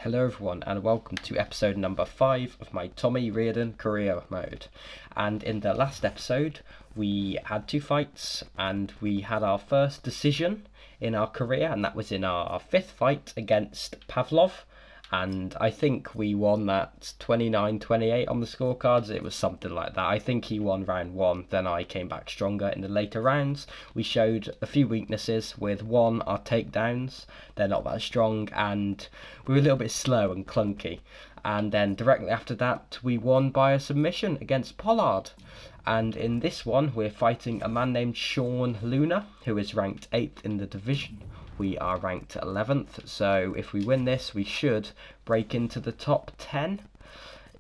Hello everyone and welcome to episode number 5 of my Tommy Riordan Career mode. And in the last episode we had 2 fights and we had our first decision in our career, and that was in our 5th fight against Pavlov. And I think we won that 29-28 on the scorecards. It was something like that. I think he won round 1, then I came back stronger in the later rounds. We showed a few weaknesses with our takedowns. They're not that strong and we were a little bit slow and clunky. And then directly after that, we won by a submission against Pollard. And in this one, we're fighting a man named Sean Luna, who is ranked 8th in the division. We are ranked 11th, so if we win this, we should break into the top 10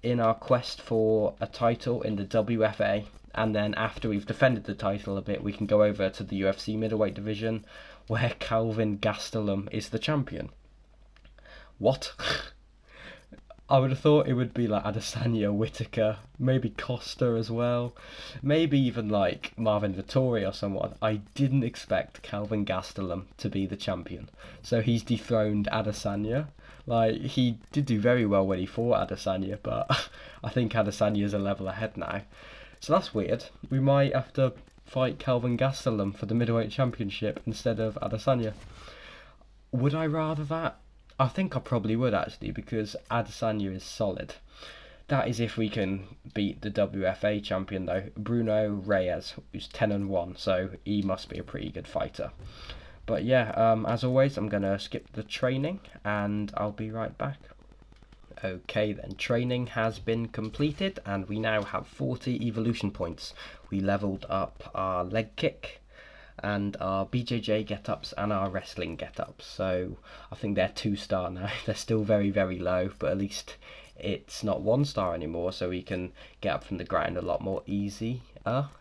in our quest for a title in the WFA. And then after we've defended the title a bit, we can go over to the UFC middleweight division, where Kelvin Gastelum is the champion. What? I would have thought it would be like Adesanya, Whittaker, maybe Costa as well, maybe even like Marvin Vettori or someone. I didn't expect Kelvin Gastelum to be the champion. So he's dethroned Adesanya. Like, he did do very well when he fought Adesanya, but I think Adesanya's a level ahead now. So that's weird. We might have to fight Kelvin Gastelum for the middleweight championship instead of Adesanya. Would I rather that? I think I probably would actually, because Adesanya is solid. That is if we can beat the WFA champion though, Bruno Reyes, who's 10-1, so he must be a pretty good fighter. But yeah, as always, I'm going to skip the training and I'll be right back. Okay then, training has been completed and we now have 40 evolution points. We leveled up our leg kick and our BJJ get-ups and our wrestling get-ups, so I think they're 2-star now. They're still very, very low, but at least it's not 1-star anymore, so we can get up from the ground a lot more easier,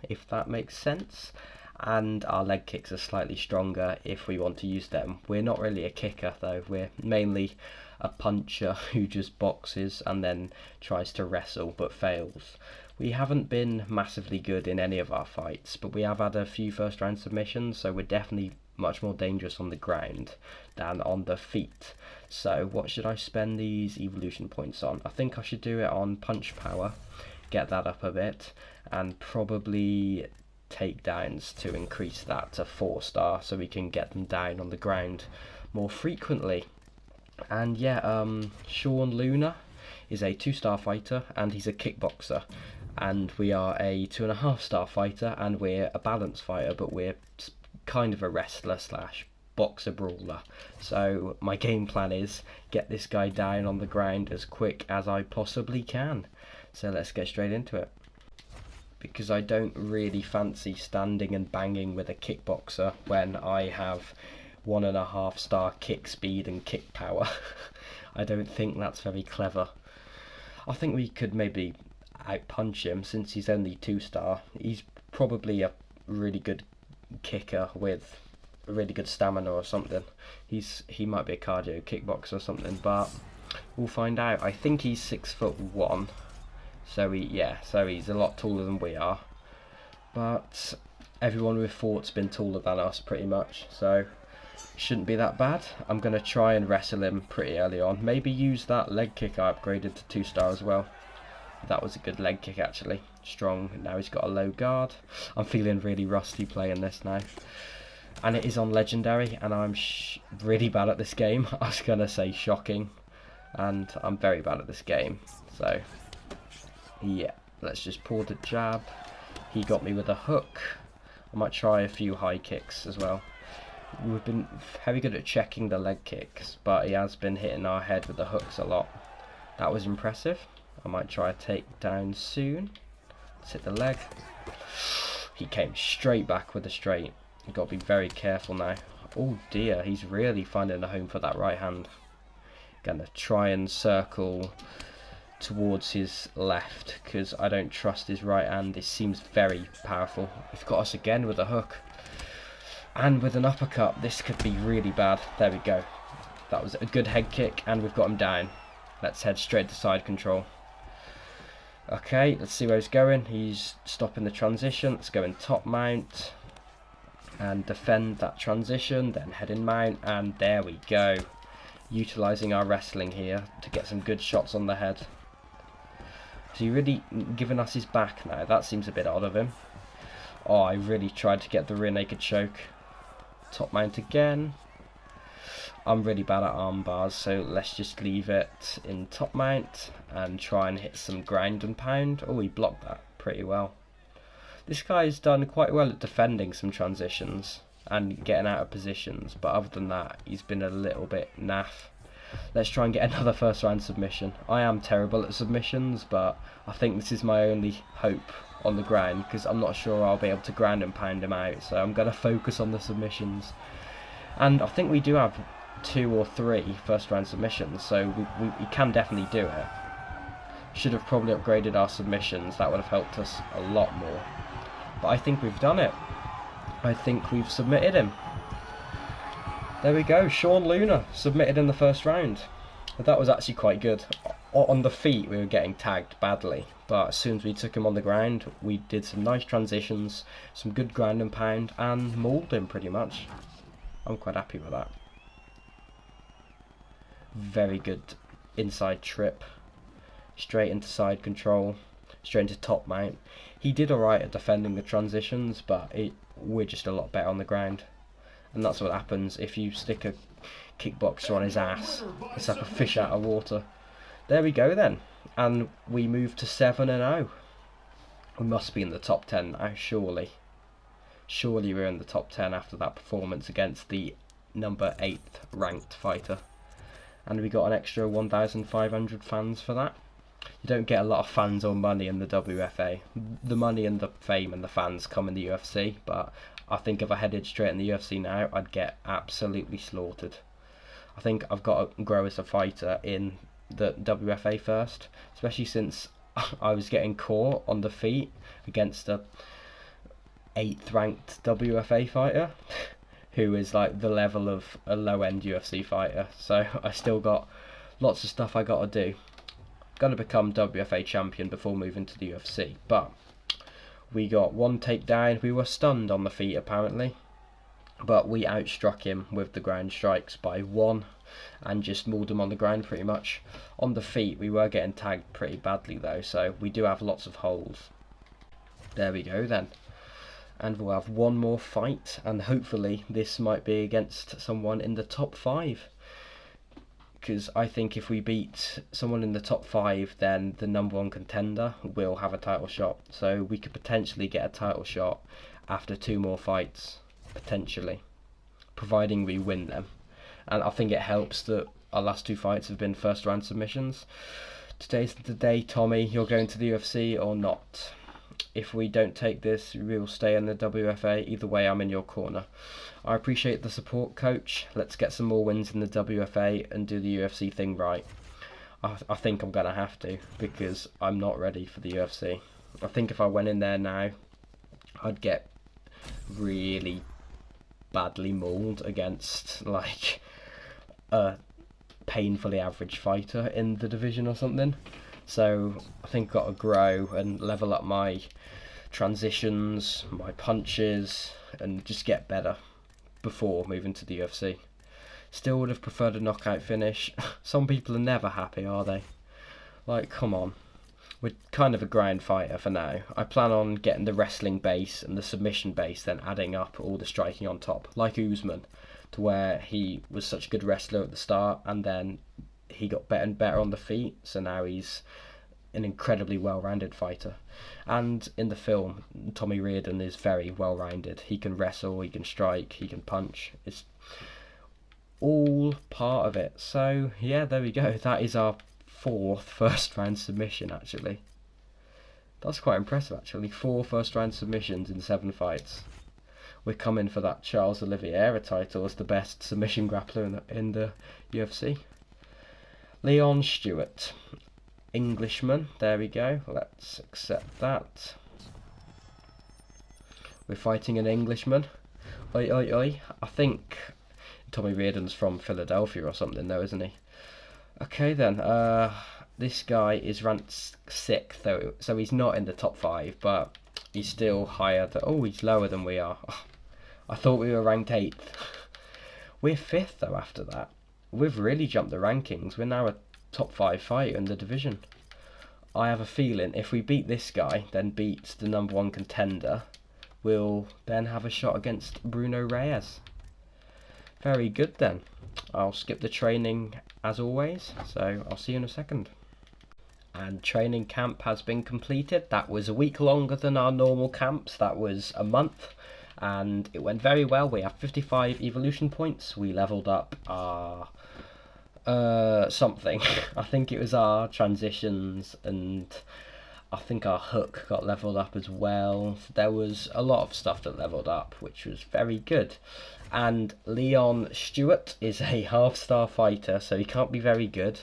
if that makes sense. And our leg kicks are slightly stronger if we want to use them. We're not really a kicker though, we're mainly a puncher who just boxes and then tries to wrestle but fails. We haven't been massively good in any of our fights, but we have had a few first round submissions, so we're definitely much more dangerous on the ground than on the feet. So what should I spend these evolution points on? I think I should do it on punch power, get that up a bit, and probably takedowns to increase that to 4-star so we can get them down on the ground more frequently. And yeah, Sean Luna is a 2-star fighter and he's a kickboxer, and we are a 2.5-star fighter and we're a balance fighter, but we're kind of a wrestler slash boxer brawler. So my game plan is get this guy down on the ground as quick as I possibly can. So let's get straight into it, because I don't really fancy standing and banging with a kickboxer when I have 1.5-star kick speed and kick power. I don't think that's very clever. I think we could maybe outpunch him since he's only 2-star. He's probably a really good kicker with a really good stamina or something. He might be a cardio kickboxer or something, but we'll find out. I think he's 6'1", so he's a lot taller than we are. But everyone we've fought's been taller than us pretty much, so shouldn't be that bad. I'm going to try and wrestle him pretty early on. Maybe use that leg kick I upgraded to 2-star as well. That was a good leg kick actually. Strong. Now he's got a low guard. I'm feeling really rusty playing this now. And it is on legendary and I'm really bad at this game. I was going to say shocking. And I'm very bad at this game. So yeah, let's just pull the jab. He got me with a hook. I might try a few high kicks as well. We've been very good at checking the leg kicks, but he has been hitting our head with the hooks a lot. That was impressive. I might try a takedown soon. Let's hit the leg. He came straight back with a straight. You've got to be very careful now. Oh dear, he's really finding a home for that right hand. Gonna try and circle towards his left because I don't trust his right hand. This seems very powerful. He's got us again with a hook. And with an uppercut, this could be really bad. There we go. That was a good head kick and we've got him down. Let's head straight to side control. Okay, let's see where he's going. He's stopping the transition. Let's go in top mount and defend that transition, then head in mount, and there we go. utilising our wrestling here to get some good shots on the head. So he's really giving us his back now. That seems a bit odd of him. Oh, I really tried to get the rear naked choke. Top mount again. I'm really bad at arm bars, so let's just leave it in top mount and try and hit some ground and pound. Oh, he blocked that pretty well. This guy's done quite well at defending some transitions and getting out of positions, but other than that, he's been a little bit naff. Let's try and get another first round submission. I am terrible at submissions, but I think this is my only hope on the ground, because I'm not sure I'll be able to ground and pound him out, so I'm going to focus on the submissions. And I think we do have 2 or 3 first round submissions, so we can definitely do it. Should have probably upgraded our submissions, that would have helped us a lot more. But I think we've done it. I think we've submitted him. There we go, Sean Luna submitted in the first round. That was actually quite good. On the feet we were getting tagged badly, but as soon as we took him on the ground, we did some nice transitions, some good ground and pound, and mauled him pretty much. I'm quite happy with that. Very good inside trip, straight into side control, straight into top mount. He did alright at defending the transitions, but we're just a lot better on the ground. And that's what happens if you stick a kickboxer on his ass. It's like a fish out of water. There we go then. And we move to 7-0. We must be in the top 10 now, surely. Surely we're in the top 10 after that performance against the number 8th ranked fighter. And we got an extra 1,500 fans for that. You don't get a lot of fans or money in the WFA. The money and the fame and the fans come in the UFC, but I think if I headed straight in the UFC now, I'd get absolutely slaughtered. I think I've got to grow as a fighter in the WFA first, especially since I was getting caught on the feet against a 8th ranked WFA fighter who is like the level of a low end UFC fighter. So I still got lots of stuff I got to do. Gonna become WFA champion before moving to the UFC, but we got 1 takedown. We were stunned on the feet apparently, but we outstruck him with the ground strikes by 1 and just mauled him on the ground pretty much. On the feet we were getting tagged pretty badly though, so we do have lots of holes. There we go then. And we'll have 1 more fight, and hopefully this might be against someone in the top 5. Because I think if we beat someone in the top 5, then the number 1 contender will have a title shot. So we could potentially get a title shot after 2 more fights, potentially, providing we win them. And I think it helps that our last 2 fights have been first round submissions. Today's the day, Tommy, you're going to the UFC or not. If we don't take this, we will stay in the WFA. Either way, I'm in your corner. I appreciate the support, coach. Let's get some more wins in the WFA and do the UFC thing right. I think I'm going to have to, because I'm not ready for the UFC. I think if I went in there now, I'd get really badly mauled against like a painfully average fighter in the division or something. So I think I've got to grow and level up my transitions, my punches, and just get better before moving to the UFC. Still would have preferred a knockout finish. Some people are never happy, are they? Like, come on. We're kind of a ground fighter for now. I plan on getting the wrestling base and the submission base, then adding up all the striking on top, like Usman, to where he was such a good wrestler at the start, and then he got better and better on the feet, so now he's an incredibly well-rounded fighter. And in the film, Tommy Riordan is very well-rounded. He can wrestle, he can strike, he can punch. It's all part of it. So yeah, there we go. That is our 4th first round submission, actually. That's quite impressive, actually. 4 first round submissions in 7 fights. We're coming for that Charles Oliveira title as the best submission grappler in the UFC. Leon Stewart, Englishman, there we go, let's accept that. We're fighting an Englishman. Oi, oi, oi. I think Tommy Riordan's from Philadelphia or something though, isn't he? Okay then, this guy is ranked 6th, though, so he's not in the top 5, but he's still higher. Oh, he's lower than we are. Oh, I thought we were ranked 8th. We're 5th though after that. we've really jumped the rankings. We're now a top 5 fighter in the division. I have a feeling if we beat this guy, then beat the #1 contender, we'll then have a shot against Bruno Reyes. Very good then. I'll skip the training as always, so I'll see you in a second. And training camp has been completed. That was a week longer than our normal camps. That was a month, and it went very well. We have 55 evolution points. We leveled up our something. I think it was our transitions, and I think our hook got leveled up as well. There was a lot of stuff that leveled up, which was very good. And Leon Stewart is a half-star fighter, so he can't be very good,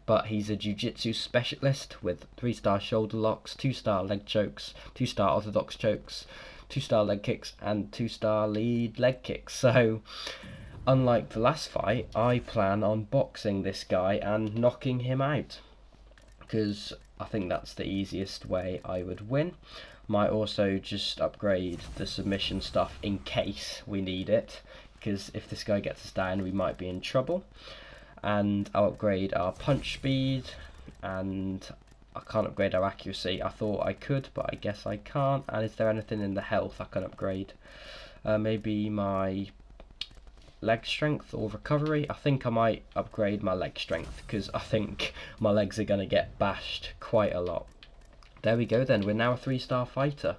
but he's a jiu-jitsu specialist with 3-star shoulder locks, 2-star leg chokes, 2-star orthodox chokes, 2-star leg kicks, and 2-star lead leg kicks. So unlike the last fight, I plan on boxing this guy and knocking him out, because I think that's the easiest way I would win. Might also just upgrade the submission stuff in case we need it, because if this guy gets us down we might be in trouble. And I'll upgrade our punch speed, and I can't upgrade our accuracy. I thought I could, but I guess I can't. And is there anything in the health I can upgrade? Maybe my leg strength or recovery. I think I might upgrade my leg strength, because I think my legs are going to get bashed quite a lot. There we go then, we're now a 3-star fighter.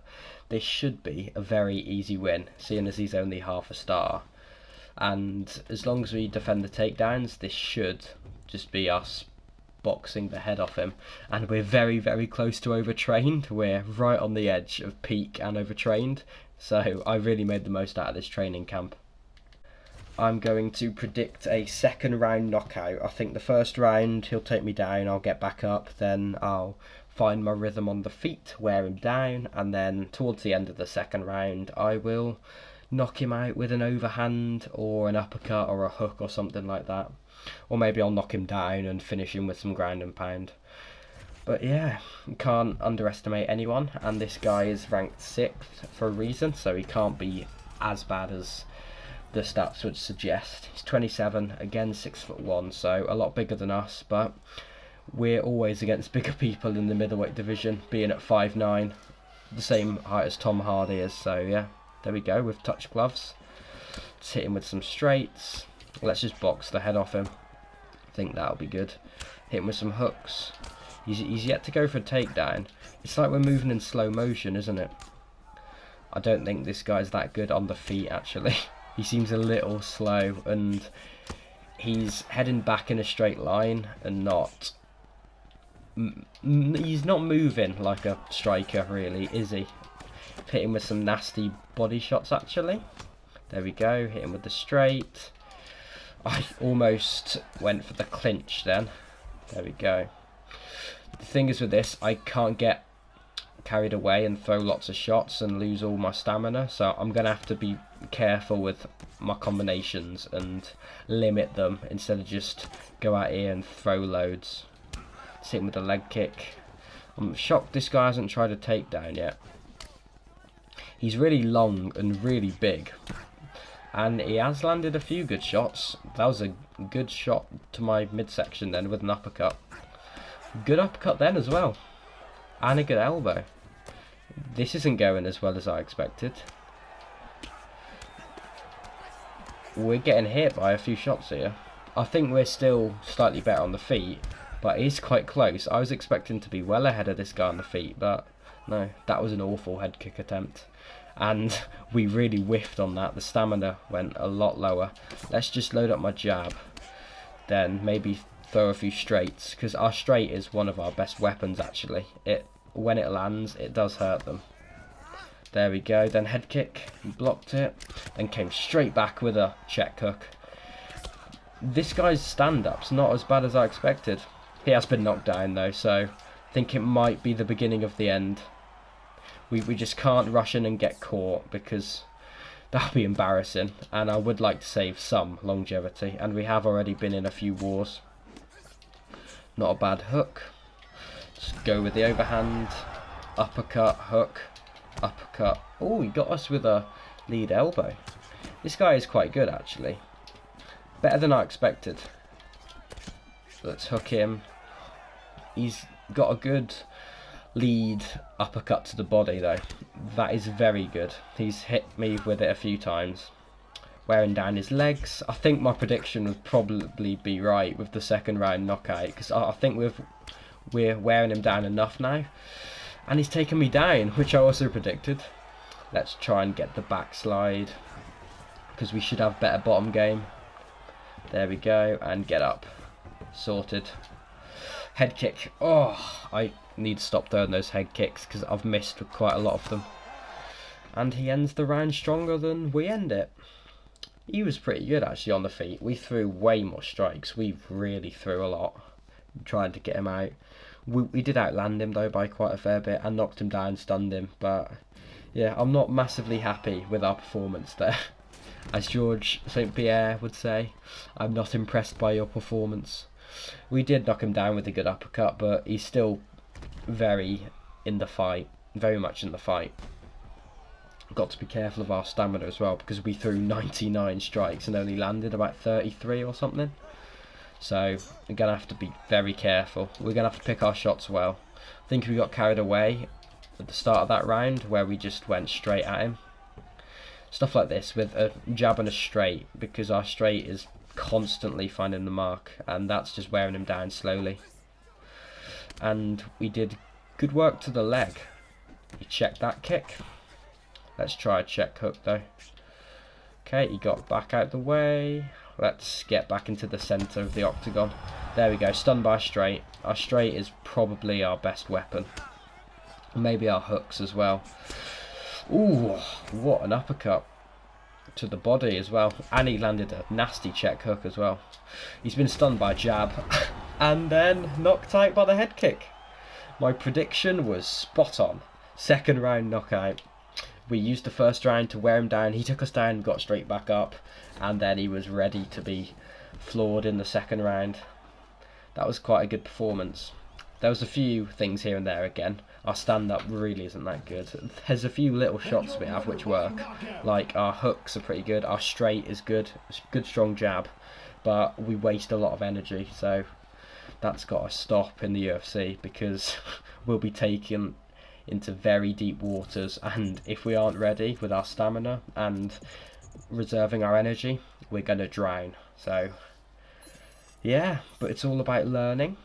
This should be a very easy win, seeing as he's only half a star. And as long as we defend the takedowns, this should just be us boxing the head off him. And we're very, very close to overtrained. We're right on the edge of peak and overtrained. So I really made the most out of this training camp. I'm going to predict a second round knockout. I think the first round he'll take me down, I'll get back up, then I'll find my rhythm on the feet, wear him down, and then towards the end of the second round I will knock him out with an overhand or an uppercut or a hook or something like that. Or maybe I'll knock him down and finish him with some ground and pound. But yeah, you can't underestimate anyone, and this guy is ranked 6th for a reason, so he can't be as bad as the stats would suggest. He's 27, again 6'1", so a lot bigger than us, but we're always against bigger people in the middleweight division, being at 5'9", the same height as Tom Hardy is. So yeah, there we go with touch gloves. Let's hit him with some straights. Let's just box the head off him. I think that'll be good. Hit him with some hooks. He's yet to go for a takedown. It's like we're moving in slow motion, isn't it? I don't think this guy's that good on the feet, actually. He seems a little slow, and he's heading back in a straight line and not... He's not moving like a striker, really, is he? Hit him with some nasty body shots, actually. There we go, hit him with the straight. I almost went for the clinch then. There we go. The thing is with this, I can't get carried away and throw lots of shots and lose all my stamina, so I'm going to have to be careful with my combinations and limit them instead of just go out here and throw loads. Hit him with a leg kick. I'm shocked this guy hasn't tried a takedown yet. He's really long and really big, and he has landed a few good shots. That was a good shot to my midsection then with an uppercut. Good uppercut then as well, and a good elbow. This isn't going as well as I expected. We're getting hit by a few shots here. I think we're still slightly better on the feet, but it's quite close. I was expecting to be well ahead of this guy on the feet, but no, that was an awful head kick attempt. And we really whiffed on that. The stamina went a lot lower. Let's just load up my jab. Then maybe throw a few straights, because our straight is one of our best weapons, actually. When it lands, it does hurt them. There we go. Then head kick. He blocked it. Then came straight back with a check hook. This guy's stand-up's not as bad as I expected. He has been knocked down though, so I think it might be the beginning of the end. We just can't rush in and get caught, because that'll be embarrassing, and I would like to save some longevity, and we have already been in a few wars. Not a bad hook. Just go with the overhand, uppercut, hook, uppercut. Oh, he got us with a lead elbow. This guy is quite good, actually. Better than I expected. Let's hook him. He's got a good lead uppercut to the body though. That is very good. He's hit me with it a few times. Wearing down his legs. I think my prediction would probably be right with the second round knockout, because I think we're wearing him down enough now. And he's taken me down, which I also predicted. Let's try and get the backslide, because we should have better bottom game. There we go, and get up. Sorted. Head kick. Oh, I need to stop throwing those head kicks because I've missed quite a lot of them. And he ends the round stronger than we end it. He was pretty good actually on the feet. We threw way more strikes. We really threw a lot trying to get him out. We did outland him though by quite a fair bit and knocked him down, stunned him. But yeah, I'm not massively happy with our performance there. As George St. Pierre would say, I'm not impressed by your performance. We did knock him down with a good uppercut, but he's still very in the fight, very much in the fight. Got to be careful of our stamina as well, because we threw 99 strikes and only landed about 33 or something. So we're going to have to be very careful. We're going to have to pick our shots well. I think we got carried away at the start of that round where we just went straight at him. Stuff like this with a jab and a straight, because our straight is constantly finding the mark, and that's just wearing him down slowly. And we did good work to the leg. He checked that kick. Let's try a check hook though. Okay, he got back out the way. Let's get back into the centre of the octagon. There we go, stunned by straight. Our straight is probably our best weapon. Maybe our hooks as well. Ooh, what an uppercut to the body as well. And he landed a nasty check hook as well. He's been stunned by a jab and then knocked out by the head kick. My prediction was spot on. Second round knockout. We used the first round to wear him down. He took us down, got straight back up, and then he was ready to be floored in the second round. That was quite a good performance. There was a few things here and there again. Our stand-up really isn't that good. There's a few little shots we have which work. Like our hooks are pretty good. Our straight is good. Good strong jab. But we waste a lot of energy. So that's got to stop in the UFC, because we'll be taken into very deep waters. And if we aren't ready with our stamina and reserving our energy, we're going to drown. So yeah, but it's all about learning.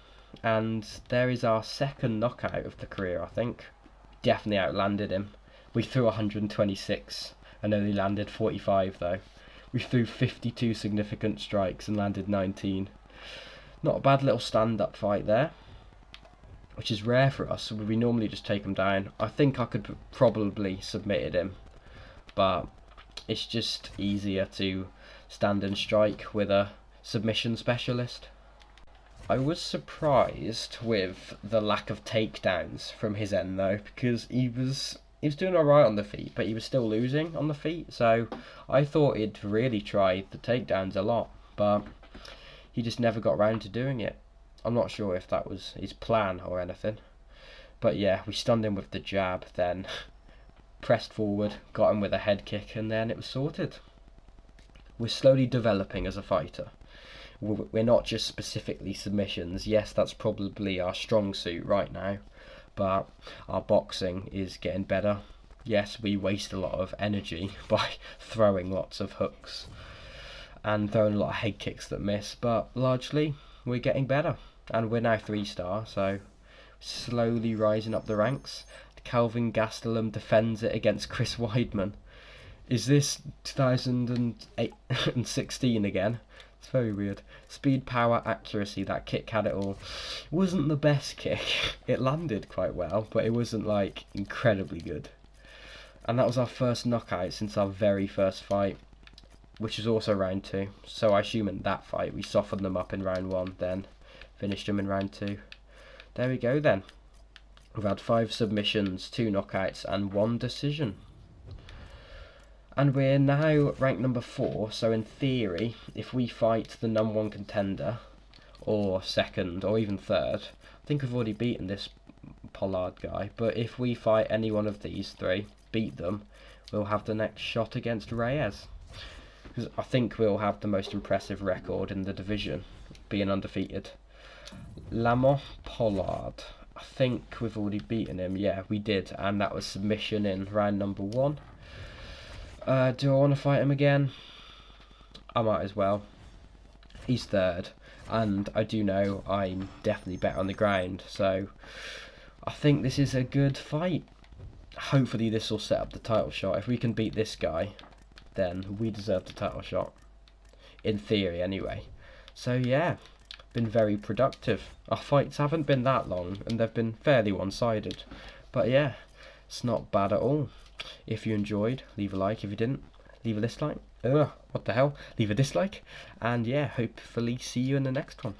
And there is our second knockout of the career, I think. Definitely outlanded him. We threw 126 and only landed 45 though. We threw 52 significant strikes and landed 19. Not a bad little stand-up fight there, which is rare for us. We normally just take him down. I think I could probably submitted him, but it's just easier to stand and strike with a submission specialist. I was surprised with the lack of takedowns from his end though, because he was doing alright on the feet, but he was still losing on the feet, so I thought he'd really tried the takedowns a lot, but he just never got round to doing it. I'm not sure if that was his plan or anything, but yeah, we stunned him with the jab, then pressed forward, got him with a head kick, and then it was sorted. We're slowly developing as a fighter. We're not just specifically submissions. Yes, that's probably our strong suit right now, but our boxing is getting better. Yes, we waste a lot of energy by throwing lots of hooks and throwing a lot of head kicks that miss, but largely we're getting better, and we're now 3-star, so slowly rising up the ranks. Calvin Gastelum defends it against Chris Weidman. Is this 2016 again? It's very weird. Speed, power, accuracy, that kick had it all. It wasn't the best kick. It landed quite well, but it wasn't like incredibly good. And that was our first knockout since our very first fight, which was also round 2. So I assume in that fight we softened them up in round 1, then finished them in round 2. There we go then. We've had 5 submissions, 2 knockouts and 1 decision. And we're now ranked number 4, so in theory, if we fight the number 1 contender, or second, or even third, I think we've already beaten this Pollard guy, but if we fight any one of these 3, beat them, we'll have the next shot against Reyes. Because I think we'll have the most impressive record in the division, being undefeated. Lamont Pollard. I think we've already beaten him. Yeah, we did, and that was submission in round number 1. Do I want to fight him again? I might as well. He's third, and I do know I'm definitely better on the ground, so I think this is a good fight. Hopefully this will set up the title shot. If we can beat this guy, then we deserve the title shot. In theory, anyway. So yeah, been very productive. Our fights haven't been that long, and they've been fairly one-sided. But yeah, it's not bad at all. If you enjoyed, leave a like. If you didn't, leave a dislike. What the hell? Leave a dislike. And yeah, hopefully see you in the next one.